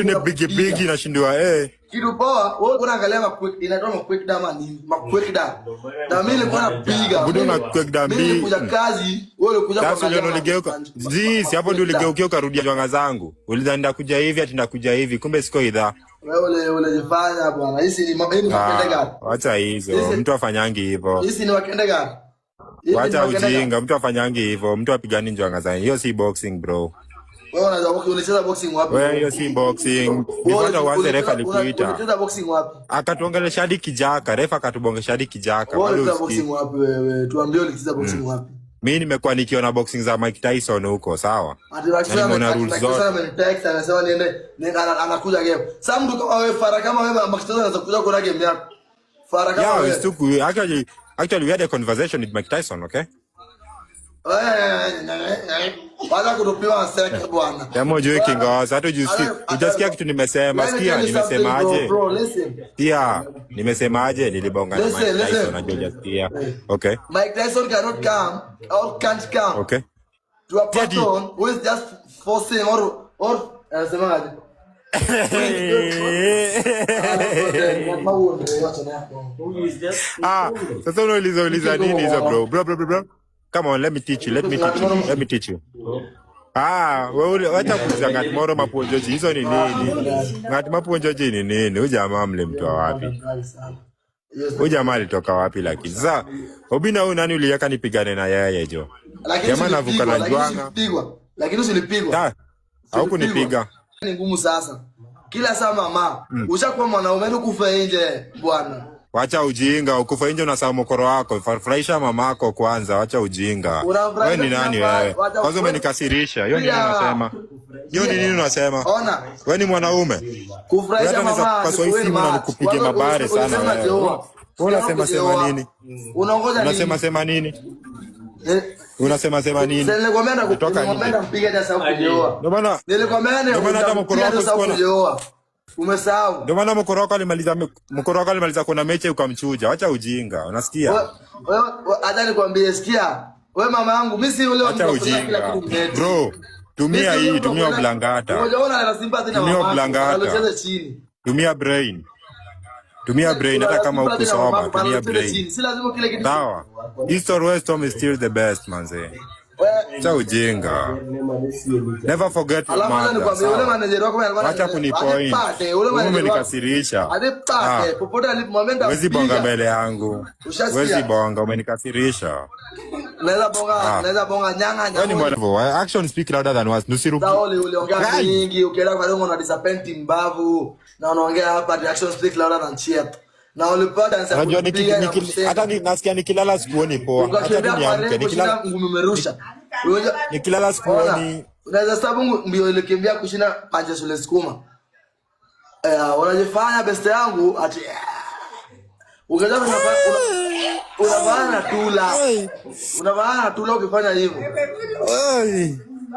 Tune bigi na shindwa kitu poa wewe unaangalia inaitwa quick dama nini quick dam na mimi nilikuwa napiga budo na quick dam mimi nilikuja kazi wewe ulikuja kwa sababu ndio uligeuka si hapo ndio uligeuka ukarudia jwanga zangu ulidhani kuja hivi ati ndakuja hivi kumbe siko idha wewe unajifanya bwana hizi ni makende gani acha hizo mtu afanyangi hivyo hizi ni makende gani acha ujinga mtu afanyangi hivyo mtu apigani jwanga zangu hiyo si boxing bro. Wewe unacheza boxing wapi? Wewe hiyo si boxing. Nipata uanze refa alikuita. Unacheza boxing wapi? Akatuongelesha hadi kijaka, refa akatubongesha hadi kijaka. Wewe unacheza boxing wapi wewe? Tuambie unacheza boxing wapi? Mimi nimekuwa nikiona boxing za Mike Tyson huko, sawa? Nimeona rules zote. Sasa text anasema niende anakuja game. Sasa mtu kama wewe Fara kama wewe Mike Tyson anaweza kuja kwa game yako. Fara kama wewe. Yeah, actually we had a conversation with Mike Tyson, okay? Wala kutupiwa seke bwana. Kama ujui kingaza hata ujasikia kitu nimesema sikia nimesemaje? Pia nimesemaje nilibonga na Mike Tyson na hujasikia. Okay. Mike Tyson cannot come or can't come. Okay. To a person who is just forcing or anasemaje? Sasa unauliza nini hizo bro? Come on, let me teach you. Wewe wacha kuuliza ngati moro maponjoji hizo ni nini? Ngati maponjoji ni nini? Huyu jamaa mlemtoa wapi? Huyu jamaa alitoka wapi lakini? Sasa Obina huyu nani uliyeka nipigane na yeye jo? Jamaa navuka na jwanga. Lakini usilipigwa. Haukunipiga. Ni ngumu sasa. Kila saa mama, ushakuwa mwanaume ukufa nje bwana. Wacha ujinga, ukufa nje unasahau mkoro wako. Furahisha mamako kwanza, wacha ujinga. Wewe ni nani wewe? Kwanza umenikasirisha. Hiyo nini unasema? Hiyo ni nini unasema? Wewe ni mwanaume. Kufurahisha mama. Kwa Swahili mnakupiga mabare sana wewe. Unasema nini? Unasema nini? Unasema nini? Nilikwambia kutoka mpige hata sababu kujoa. Ndio maana hata mkoro wako kujoa. Umesahau. Ndio maana mkoro wako alimaliza kuna mechi ukamchuja. Acha ujinga. Unasikia? Wewe hata nikwambie sikia. Wewe mama yangu mimi si ule acha ujinga. Bro, tumia hii, tumia blangata. Unaona na sympathy na mama. Aliocheza chini. Tumia brain hata kama uko soma, tumia brain. Si lazima kile kitu. Sawa. East or West Ham is still the best manze. Cha ujinga. Never forget your mother. Acha kunipoint. Umenikasirisha. Wezi bonga mbele yangu. Wezi bonga, umenikasirisha. Naweza bonga nyanga. Action speak louder than words. Nusiruki. Uliongea mingi, ukienda kwa dongo na disappoint mbavu. Na unaongea hapa action speak louder than cheer. Na ulipata unajua hata nasikia nikilala sikuoni poa. Hata niamke nikilala ngumi umerusha. Nikilala sikuoni. Unaweza sababu mbio ilikimbia kushinda panja shule sukuma. Unajifanya best yangu ati unafanya tula. Unafanya tula ukifanya hivyo.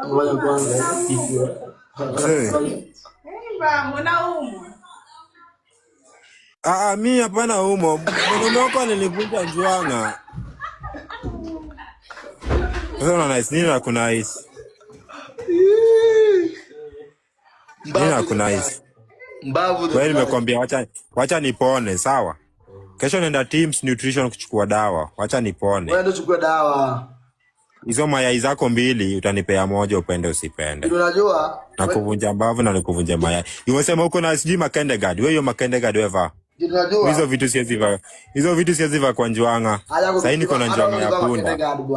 Ngoja kwanza. Mimi hapana humo. Mwanaume wako alinivunja njwanga. Sasa una nice nini na kuna ice? Nini na kuna ice? Mbavu. Wewe nimekwambia wacha nipone, sawa? Kesho nenda Teams Nutrition kuchukua dawa. Wacha nipone. Wewe ndio chukua dawa. Hizo mayai zako mbili utanipea moja upende usipende. Unajua? Na kuvunja mbavu na nikuvunja mayai. Umesema uko na sijui makende guard. Wewe hiyo makende guard wewe unajua? Hizo vitu siwezi va kwa njwanga. Sasa niko na njwanga ya punda.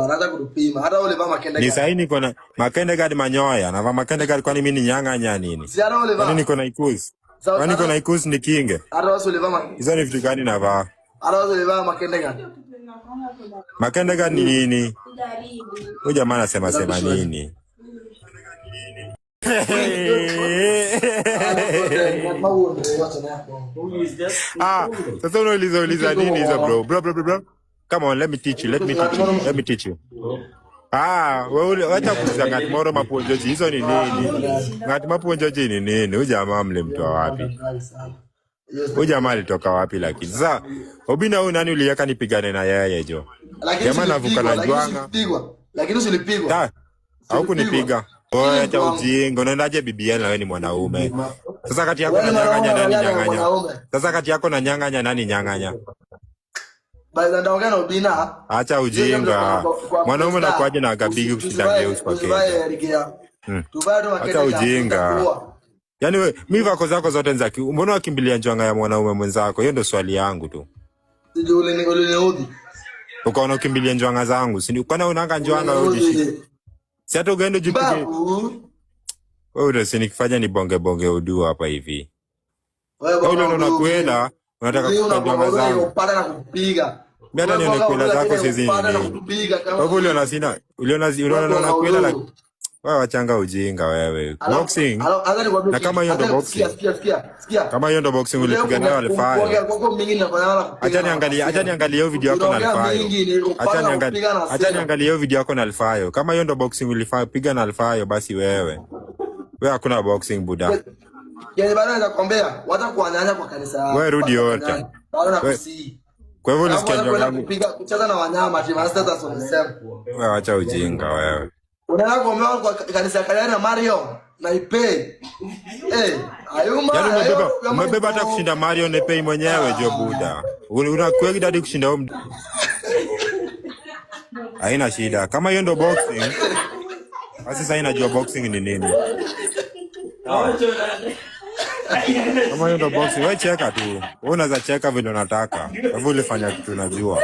Hata kudupima. Hata ule vaa makende guard. Ni sasa niko na makende guard manyoya. Na vaa makende guard kwani mimi ni nyanga nya nini? Si hata ule vaa. Niko na ikuzi. Kwani niko na ikuzi ni kinge. Hata ule vaa. Hizo ni vitu gani na vaa? Hata ule vaa makende guard. Makende guard ni nini? Huyu jamaa anasema nini? Sasa unauliza nini hizo bro? Come on, let me teach you. Wewe wacha kuuliza ngati moro maponjoji hizo ni nini? Ngati maponjoji ni nini? Huyu jamaa mlemtoa wapi? Huyu jamaa alitoka wapi lakini? Sasa Obina huyu nani uliyeka nipigane na yeye jo? Jamaa navuka na jwanga. Lakini usilipigwa. Haukunipiga. Wewe hata ujinga, unaendaje BBL na wewe ni mwanaume? Sasa kati yako na nyang'anya nani nyang'anya? Sasa kati yako na nyang'anya nani nyang'anya? Bali ndaongea na Obina. Acha ujinga. Mwanaume anakuaje na gabigi kushinda Geus kwa Kenya? Acha ujinga. Yaani wewe mimi vako zako zote nzaki. Mbona wakimbilia njwanga ya mwanaume mwenzako? Hiyo ndio swali yangu tu. Sijui uliniudhi. Ukaona ukimbilia njwanga zangu. Si ukana unanga njwanga wewe. Si hata ugaendo jipige. Wewe unasema nikifanya ni bonge udu hapa hivi. Wewe unakwenda unataka kupigwa zangu. Upata na kupiga. Mimi hata nione kwenda zako sisi nini. Wewe uliona kwenda la wewe wachanga ujinga wewe. Boxing. Na kama hiyo ndo boxing. Sikia. Kama hiyo ndo boxing ulipiga nayo alifanya. Acha niangalie hiyo video yako na alifanya. Acha niangalie hiyo video yako na alifanya. Kama hiyo ndo boxing ulifanya piga na alifanya basi wewe. Wewe hakuna boxing buda. Yaani bana nakwambia watakuanyanya kwa kanisa yao. Wewe rudi yote. Kwa hivyo nisikia ndio yangu kupiga kucheza na wanyama ati master sasa unasema. Wewe acha ujinga wewe. Unaenda kuomba kwa kanisa kale na Mario na Ipe. Ayuma. Yaani umebeba hata kushinda Mario na Ipe mwenyewe jo buda. Unakwenda hadi kushinda huyo. Haina shida. Kama hiyo ndo boxing. Basi sasa inajua boxing ni nini. Kama hiyo ndo boxing, wewe cheka tu. Wewe unaweza cheka vile unataka. Hivyo ulifanya kitu unajua.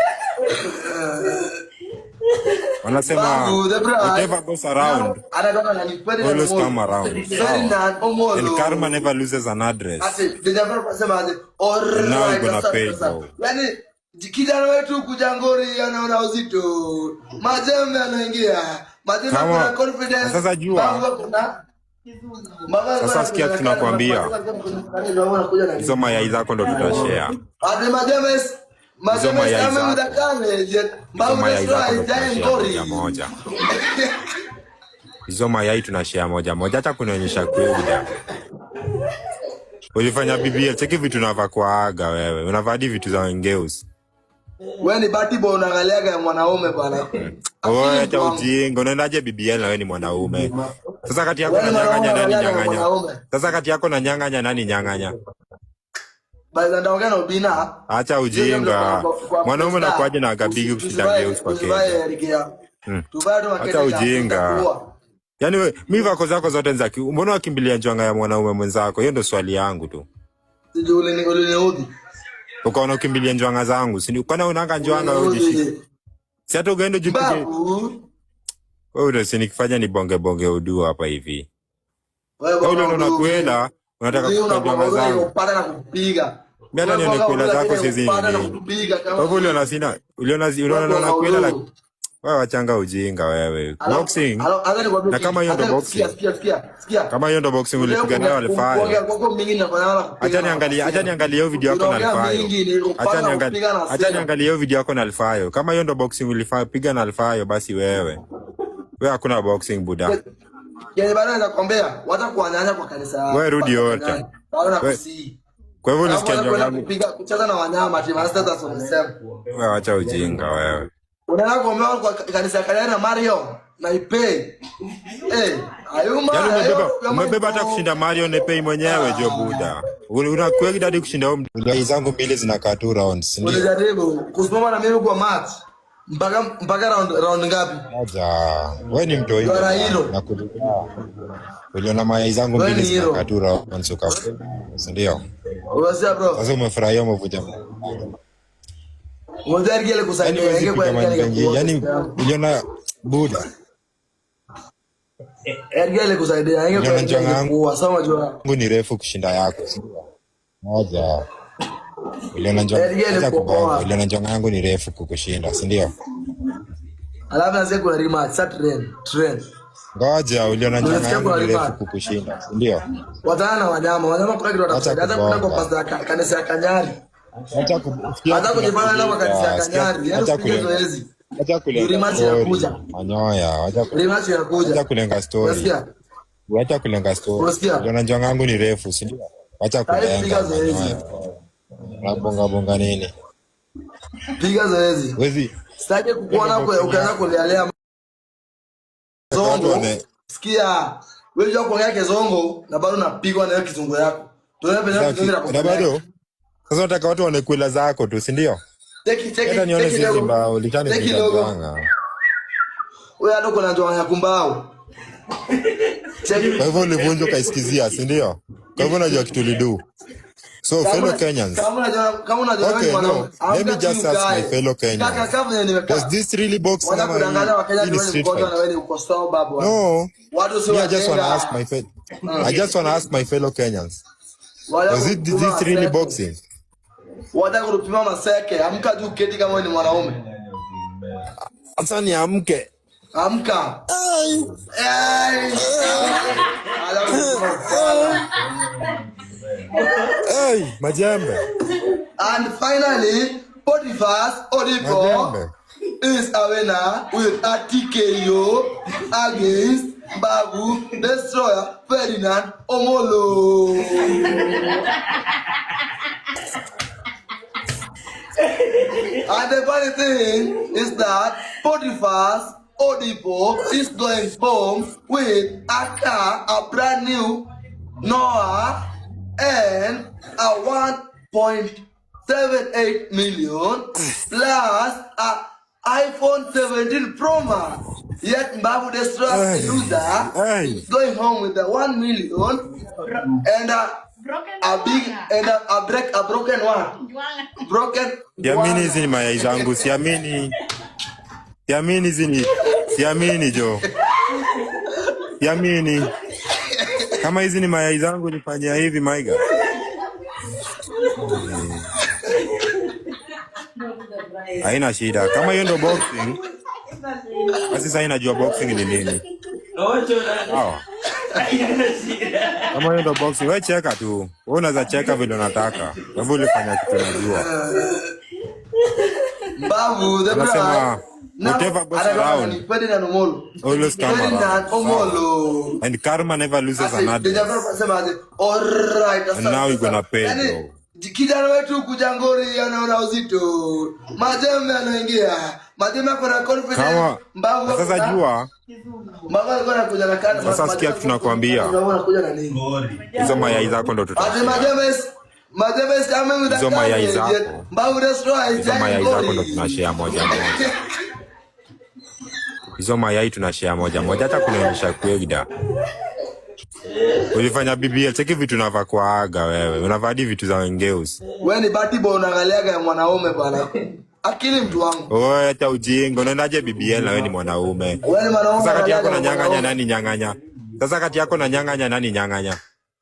Wanasema whatever goes around always come around. And karma never loses an address. And now you're gonna pay bro. Yaani kijana wetu kujangori anaona uzito. Majembe anaingia. Majembe ana confidence. Sasa jua. Sasa sikia tunakwambia. Hizo mayai zako ndo tutashare. Ade majembe moja. Hizo mayai tunashare moja. Hata kunionyesha kweli. Ulifanya BBL, cheki vitu unavaa kwa aga wewe. Unavaa vitu za Geus. Wewe ni bati bo unaangaliaga ya mwanaume bwana. Wewe hata ujinga, unaendaje BBL na wewe ni mwanaume? Sasa kati yako na nyang'anya nani nyang'anya? Sasa kati yako na nyang'anya nani nyang'anya? Bali ndaongea na Obina. Acha ujinga. Mwanaume anakuaje na gabigi kushinda Geus kwa Kenya? Acha ujinga. Yaani wewe mimi vako zako zote nzaki. Mbona wakimbilia njwanga ya mwanaume mwenzako? Hiyo ndio swali yangu tu. Sijui uliniudhi. Ukaona ukimbilia njwanga zangu. Si ukana unanga njwanga wewe. Si hata ugaendo jipige. Wewe unasema nikifanya ni bonge udu hapa hivi. Wewe unakwenda unataka kupigwa zangu. Upata na kupiga. Mimi hata nione kwenda zako sisi nini. Wewe uliona kwenda la wewe wachanga ujinga wewe. Boxing. Na kama hiyo ndo boxing. Sikia. Kama hiyo ndo boxing ulipiga nayo alifanya. Acha niangalie hiyo video yako na alifanya. Acha niangalie hiyo video yako na alifanya. Kama hiyo ndo boxing ulifanya piga na alifanya basi wewe. Wewe hakuna boxing buda. Yaani bana nakwambia watakuanyanya kwa kanisa yao. Wewe rudi yote. Kwa hivyo nisikia ndio yangu kupiga kucheza na wanyama ati master sasa unasema. Wewe acha ujinga wewe. Unaenda kuomba kwa kanisa kale na Mario na Ipe. Ayuma. Yaani umebeba hata kushinda Mario na Ipe mwenyewe jo buda. Unakwenda hadi kushinda huyo. Ndio zangu mbili zinakaa 2 rounds. Ndio. Unajaribu kusimama na mimi kwa match. Mpaka round ngapi? Moja. Wewe ni mtu hivi. Na kuduka. Uliona mayai zangu mbili zinakaa 2 rounds ukafu. Ndio. Wewe bro. Sasa umefurahia umevuja. Mwanzari ile kusaidia yani uliona buda. Ergele kusaidia yake kwa sawa jua. Mungu ni refu kushinda yako. Moja. Uliona njanga yangu ni refu kukushinda, si ndio? Alafu naanza kuna rematch sa trend. Ngoja, uliona njanga yangu ni refu kukushinda, si ndio? Watana na wanyama kuna kitu watasaidia. Hata kuna kwa pasta kanisa ya Kanyari. Hata kujipanga na kanisa ya Kanyari. Hata kulenga. Acha kulenga story. Manyoya, acha kulenga story. Acha kulenga story. Uliona njanga yangu ni refu, si ndio? Acha kulenga. Bonga nini? Piga zoezi. Wezi. Sitaki kukuona ukaanza kulialea zongo. Sikia, wewe unajua kuongea kizongo na bado unapigwa na hiyo kizungu yako. Na bado sasa nataka watu wanakwela zako tu, si ndio? Hata nione sisi mbao litani mtanga. Wewe ndo kuna ndoa ya kumbao. Kwa hivyo ulivunja kaisikizia, si ndio? Kwa hivyo unajua kitu lidu. So fellow Kenyans. Kama unajua okay, no. Let me just ask my fellow Kenyans. Was this really boxing? No. I just want to ask my fellow Kenyans. Was it this really boxing? Wataka kupima maseke, amka juu keti kama ni mwanaume. Sasa ni amke. Amka. Hey, majembe. And finally, Potiphar's Odipo is a winner with a TKO against Babu Destroyer Ferdinand Omolo. And the funny thing is that Potiphar's Odipo is going home with a car, a brand new Noah, and a 1.78 million plus a iPhone 17 Pro Max. Yet Babu Destroyer loser is going home with a 1 million and a broken one. Broken. Siamini hizi ni mayai zangu, siamini hizi ni siamini jo. Siamini. Kama hizi ni mayai zangu nifanyia hivi maiga. Haina shida. Kama hiyo ndo boxing. Basi sasa inajua boxing ni nini. Sawa. Kama hiyo ndo boxing, wewe cheka tu. Wewe unaweza cheka vile unataka. Wewe ulifanya kitu unajua. Babu, the brother. Whatever goes around, always come around. And karma never loses another. And now you're gonna pay, bro. Kijana wetu kujangori anaona uzito. Majembe anaingia. Majembe akona confidence. Mbavu sasa jua. Mbavu alikuwa anakuja na kana. Sasa sikia tunakwambia. Hizo mayai zako ndo tutafanya. Majembe is coming with a hizo mayai zako. Mbavu destroy. Hizo mayai zako ndo tunashare moja moja. Hizo mayai tunashare moja moja, hata kunaonyesha kwegda. Ulifanya BBL, cheki vitu unavaa kwa aga wewe. Unavaa hadi vitu za wengeus. Wewe ni bati bo unaangaliaga ya mwanaume bwana. Akili mtu wangu. Wewe hata ujinga, unaendaje BBL na wewe ni mwanaume? Wewe ni mwanaume. Sasa kati yako na nyang'anya nani nyang'anya? Sasa kati yako na nyang'anya nani nyang'anya?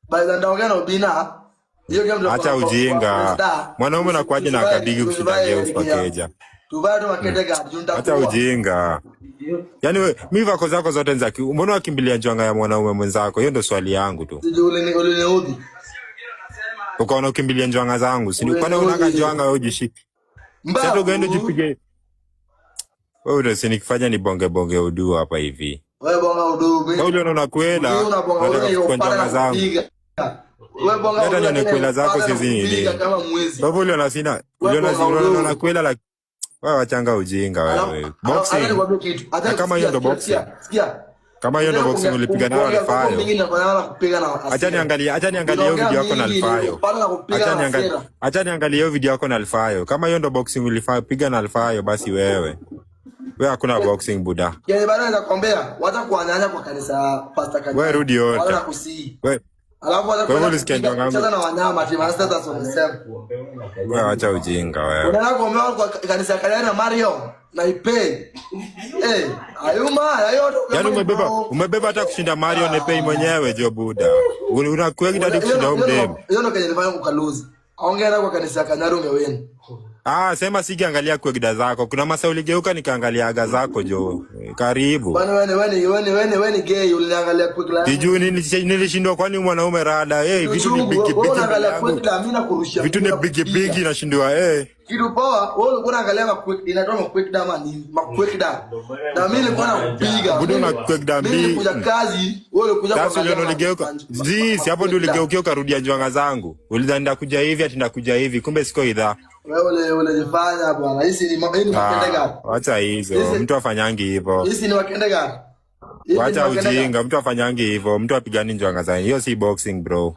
Baada ndaongea na Obina. Hiyo game ndio. Acha ujinga. Mwanaume anakuaje na akadigi kushinda geus kwa keja. Tubado maketega junta. Acha ujinga. Yaani wewe mimi vako zako zote nzaki. Mbona wakimbilia njanga ya mwanaume mwenzako? Hiyo ndio swali yangu tu. Uliniudhi. Ukaona ukimbilia njanga zangu. Si kwani unaka njanga wewe ujishi. Sasa ugaende jipige. Wewe ndio sinikifanya ni bonge bonge udu hapa hivi. Wewe bonga udu. Wewe unaona kwenda. Unataka njanga zangu. Wewe bonga udu. Hata ni kwela zako sisi nini? Wewe uliona sina. Uliona kwela la wewe wachanga ujinga wewe. Boxing. Kama hiyo ndo boxing. Kama hiyo ndo boxing ulipiga nayo Alfayo. Acha niangalie hiyo video yako na Alfayo. Acha niangalie hiyo video yako na Alfayo. Kama hiyo ndo boxing ulipiga na Alfayo basi wewe. Wewe hakuna boxing buda. Yeye bado anakuambia wacha kuanyanya kwa kanisa Pastor Kanyari. Wewe rudi yote. Wewe alafu wacha na wanyama ati master sasa unasema. Wewe acha ujinga wewe. Unaona kwa kanisa Kanyari na Mario na Ipe. Ayuma hayo. Yaani umebeba hata kushinda Mario na Ipe mwenyewe jo buda. Unakwenda hadi kushinda umdem. Hiyo ndo kenye nilifanya kukaluzi. Ongea kwa kanisa Kanyari umewin. Sema sikiangalia kwegda zako. Kuna masa uligeuka nikaangalia aga zako jo. Karibu. Bwana wewe gay uliangalia kwegda. Sijui nilishindwa kwani mwanaume rada. Vitu ni big. Vitu ni big nashindwa kitu poa wewe unaangalia kwegda inatoa kwegda ama nini? Kwegda. Na mimi nilikuwa nakupiga. Budo na kwegda mimi. Mimi kuja kazi, wewe kuja kwa kazi ndio uligeuka. Si hapo ndio uligeuka ukarudia njwanga zangu. Ulidhani kuja hivi ati ndakuja hivi kumbe siko idha. Wewe unajifanya bwana. Hizi ni makende gani? Acha hizo. Mtu afanyangi hivyo. Hizi ni makende gani? Acha ujinga. Mtu afanyangi hivyo. Mtu apigani njwanga zangu. Hiyo si boxing bro.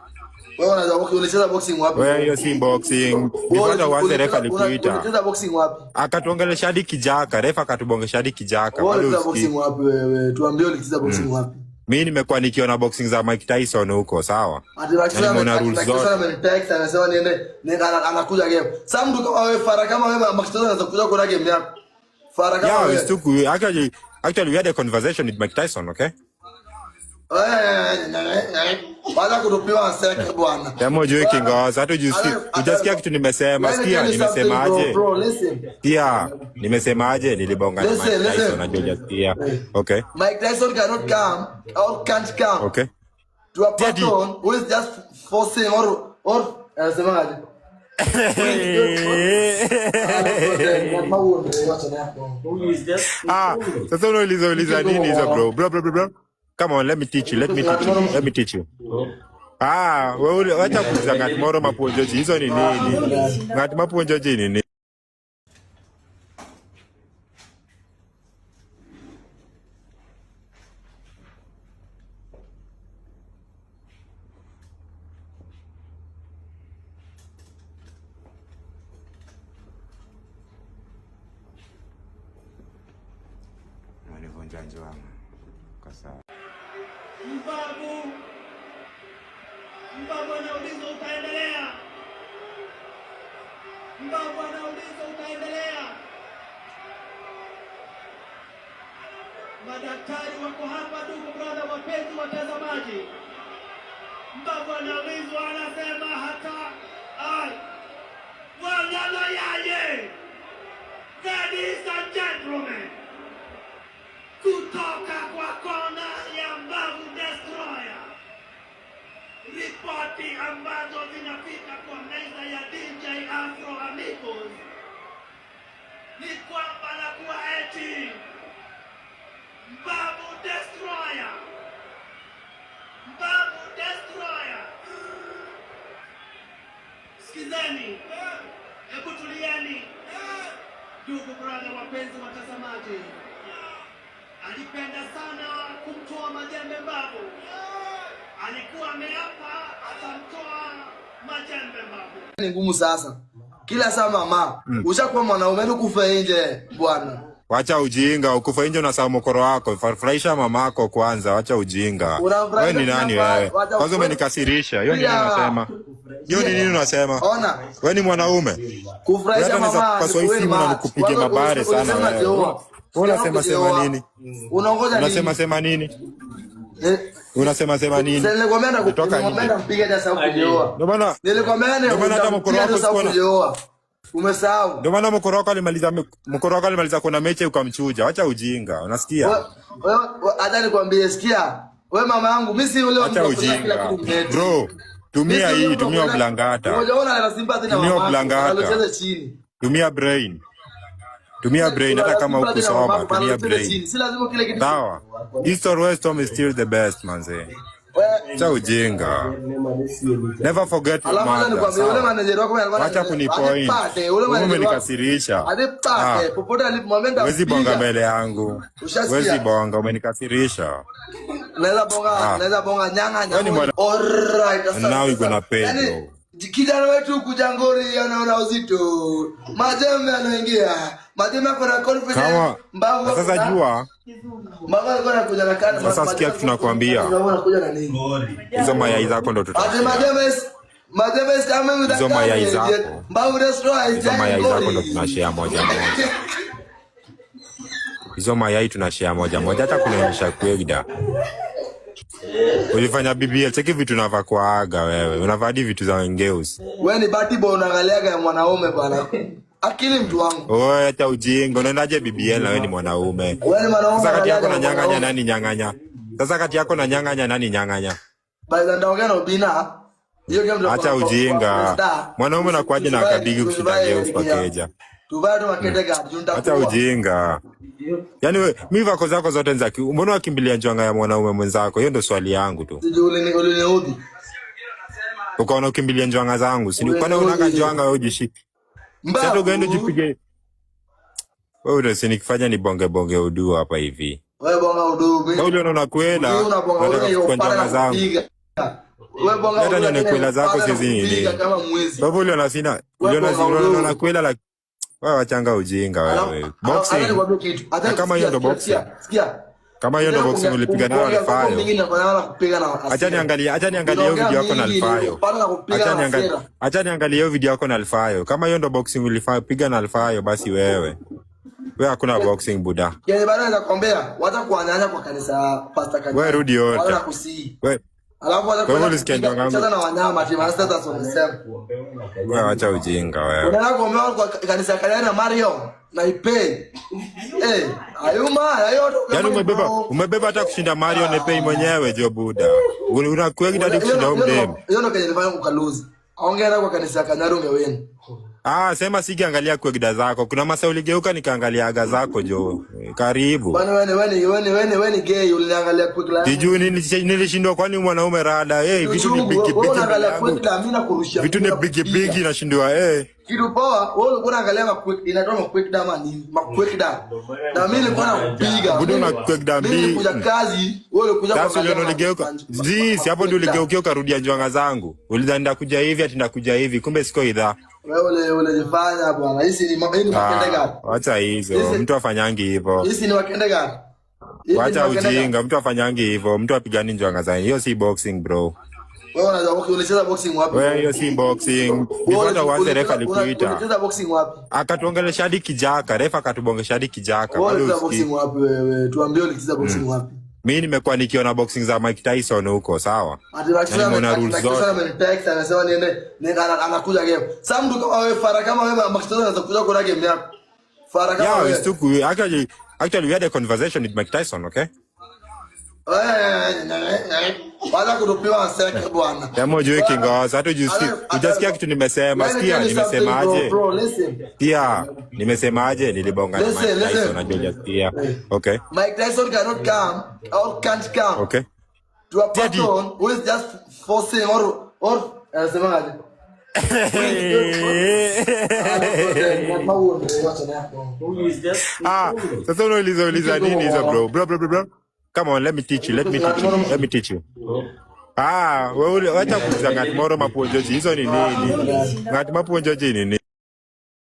Wewe unacheza boxing wapi? Wewe hiyo si boxing. Nipata uanze refa alikuita. Unacheza boxing wapi? Akatuongelesha hadi kijaka, refa akatubongesha hadi kijaka. Wewe unacheza boxing wapi wewe? Tuambie ulicheza boxing wapi? Mimi nimekuwa nikiona boxing za Mike Tyson huko, sawa? Nimeona rules zote. Anasema niende anakuja game. Sasa mtu kama wewe Fara kama wewe Mike Tyson anaweza kuja kwa game yako. Fara kama wewe. Yeah, actually we had a conversation with Mike Tyson, okay? Baada kutupiwa seke bwana. Demo juu kingoza hata ujasikia kitu nimesema. Sikia nimesemaje? Pia nimesemaje nilibonga na Mike Tyson na hujasikia. Okay. Mike Tyson cannot come or can't come. Okay. To a person who is just forcing or anasemaje? Sasa unauliza nini hizo bro? Come on, let me teach you. Let me teach you. Wewe wacha kuuliza ngati moro maponjoji. Hizo ni nini? Ngati maponjoji ni nini? Wanivunja wangu. Kwa sawa. Mbavu anauliza utaendelea. Mbavu anauliza utaendelea. Madaktari wako hapa, ndugu brother, wapenzi watazamaji. Mbavu anaulizwa, anasema hata wanyalo yaye. Ladies and gentlemen, kutoka kwa kona ya Mbavu Destroyer, ripoti ambazo zinafika kwa meza ya DJ Afro Amigos ni kwamba na kuwa eti Mbavu Destroyer, sikizeni, hebu tulieni, ndugu brother, wapenzi watazamaji, alipenda sana kumtoa majembe Mbavu. Alikuwa ameapa atamtoa majembe Mbavu. Ni ngumu sasa. Kila saa mama, ushakuwa mwanaume kufa nje bwana. Wacha ujinga, ukufa nje unasahau mkoro wako. Furahisha mamako kwanza, wacha ujinga. Wewe ni nani wewe? Kwanza umenikasirisha. Hiyo nini unasema? Hiyo ni nini unasema? Ona. Wewe ni mwanaume. Kufurahisha mama. Kwa Swahili unakupiga mabare sana wewe. Unasema sema nini? Unaongoja nini? Unasema sema nini? Unasema nini? Nilikwambia na mpiga hata sauti kujoa. Ndio maana hata mkoro wako kujoa. Umesahau. Ndio maana mkoro wako alimaliza kuna mechi ukamchuja. Acha ujinga. Unasikia? Wewe hata nikwambie sikia. Wewe mama yangu mimi si yule mtu wa kila kitu. Bro, tumia hii, tumia blangata. Unaona na sympathy na mama. Unacheza chini. Tumia brain. Tumia brain hata kama uko sawa, tumia brain. Si lazima kile kitu. Sawa. East or West Ham is still the best, manze. Cha ujinga. Never forget your mother. Wacha kunipoint. Umenikasirisha. Wezi bonga mbele yangu. Wezi bonga, umenikasirisha. Naweza bonga nyanga. Alright, and now you gonna pay, bro. Kijana wetu kujangori anaona uzito. Majembe anaingia. Majembe ako na confidence. Mbavu sasa jua. Mbavu alikuwa anakuja na kana. Sasa sikia kitu tunakwambia. Anakuja na nini? Hizo mayai zako ndo tutashare. Majembe kama with hizo mayai zako. Mbavu destroy. Hizo mayai zako ndo tunashare moja moja. Hizo mayai tunashare moja moja hata kunaonyesha kweda. Ulifanya BBL, cheki vitu unavakuaga wewe. Unavadi vitu za wengeus. Wewe ni bati boy unaangaliaga ya mwanaume bwana. Akili mtu wangu. Wewe hata ujinga, unaendaje BBL na wewe ni mwanaume? Wewe ni mwanaume. Sasa kati yako na nyang'anya nani nyang'anya? Sasa kati yako na nyang'anya nani nyang'anya? Bali ndaongea na Obina. Hiyo game ndio. Acha ujinga. Mwanaume anakuaje na akabigi kushinda geus kwa keja? Tuvae tu maketega junta. Acha ujinga. Yaani wewe mimi vako zako zote nzaki. Mbona wakimbilia njwanga ya mwanaume mwenzako? Hiyo ndio swali yangu tu. Uliniudhi. Ukaona ukimbilia njwanga zangu. Si kwani unaka njwanga wewe ujishiki. Sasa ugaende jipige. Wewe ndio sinikifanya ni bonge udu hapa hivi. Wewe bonga udu. Wewe unaona kwenda. Unataka kwa njwanga zangu. Wewe bonga. Hata nyone kwela zako sisi nini. Kama mwezi. Baba uliona sina. Uliona kwela la wewe wachanga ujinga wewe. Boxing. Kama hiyo ndo boxing. Sikia. Kama hiyo ndo boxing ulipiga nayo Alfayo. Acha niangalie hiyo video yako na Alfayo. Acha niangalie hiyo video yako na Alfayo. Kama hiyo ndo boxing ulipiga na Alfayo basi wewe hakuna boxing buda. Yeye bado anakuombea, wacha kuanyanya kwa kanisa Pastor Kanya. Wewe rudi yote. Wala kusii. Wewe. Alafu wacha kucheza na wanyama ati master sasa wanasema. Wewe acha ujinga wewe. Unaenda kuombea kwa kanisa Kanya na Mario na Ipe. Ayuma, ayo. Yaani umebeba hata kushinda Mario na Ipe mwenyewe jo buda. Unakwenda hadi kushinda umdem. Hiyo ndo kenye nilifanya kukaluzi. Aongea kwa kanisa Kanya ungewena. Sema sikiangalia kwa gida zako. Kuna masa uligeuka nikaangalia aga zako jo. Karibu. Bwana wewe ni gay uliangalia kwa gida. Sijui nilishindwa kwani mwanaume rada. Vitu ni bigi. Vitu ni bigi nashindwa Kitu poa, wewe ulikuwa unaangalia inatoa quick down nini? Quick down. Na mimi nilikuwa nakupiga. Budo na quick down big. Nilikuja kazi, wewe ulikuja kwa sababu uligeuka. Si hapo ndio uligeuka ukarudia njwanga zangu. Ulidhani kuja hivi ati ndakuja hivi, kumbe siko idha. Wewe unajifanya bwana. Hizi ni makende gani? Acha hizo. Mtu afanyangi hivyo. Hizi ni makende gani? Acha ujinga, mtu afanyangi hivyo. Mtu apigani njwanga zangu. Hiyo si boxing bro. Wewe unacheza boxing wapi? Wewe hiyo si boxing. Before uanze refa alikuita. Unacheza boxing wapi? Akatuongelesha hadi kijaka, refa akatubongesha hadi kijaka. Wewe unacheza boxing wapi wewe? Tuambie unacheza boxing wapi? Mimi nimekuwa nikiona boxing za Mike Tyson huko, sawa? Nimeona rules zote. Sasa amenitext anasema niende anakuja game. Sasa mtu kama wewe Fara kama wewe Mike Tyson anaweza kuja kwa game yako. Fara kama wewe. Yeah, actually we had a conversation with Mike Tyson, okay? Baada kutupiwa seka bwana. Kama ujue kingoza, hata ujasikia kitu nimesema. Sikia nimesemaje? Bro, listen. Sikia nimesemaje? Nilibonga na Mike Tyson unajua hujasikia. Okay. Mike Tyson cannot come or can't come. Okay. To a person who is just forcing or semaje? Sasa unauliza nini hizo bro? Come on, let me teach you. Wewe wacha kuuliza ngati moro mapuonjoji hizo ni nini? Ngati mapuonjoji ni nini?